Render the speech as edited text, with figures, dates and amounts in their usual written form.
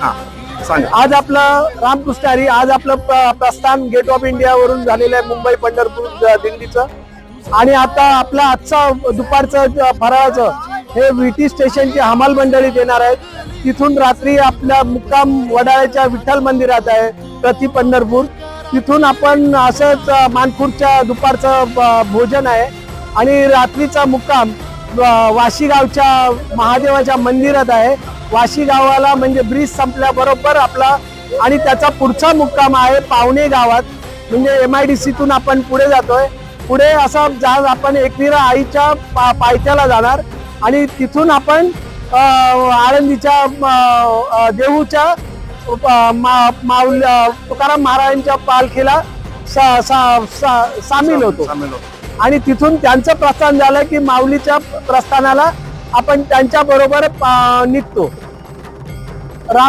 हा सांगा. आज आपलं रामकृष्ण हरी, आज आपलं प्रस्थान गेट ऑफ इंडिया वरून झालेलं आहे मुंबई पंढरपूर दिल्लीचं. आणि आता आपलं आजचा दुपारचं फराळाचं हे विटी स्टेशनची हमाल मंडळीत येणार आहेत. तिथून रात्री आपला मुक्काम वडाळ्याच्या विठ्ठल मंदिरात आहे प्रति पंढरपूर. तिथून आपण असंच मानपूरच्या दुपारचं भोजन आहे आणि रात्रीचा मुक्काम वाशी गावच्या महादेवाच्या मंदिरात आहे. वाशी गावाला म्हणजे ब्रिज संपल्याबरोबर आपला आणि त्याचा पुढचा मुक्काम आहे पावणे गावात, म्हणजे MIDC आपण पुढे जातोय. पुढे असा जहाज आपण एकविरा आईच्या पायथ्याला जाणार आणि तिथून आपण आळंदीच्या देहूच्या तुकाराम महाराजांच्या पालखीला सामील होतो. आणि तिथून त्यांचं प्रस्थान झालं की माऊलीच्या प्रस्थानाला आपण त्यांच्या बरोबर निघतो. राम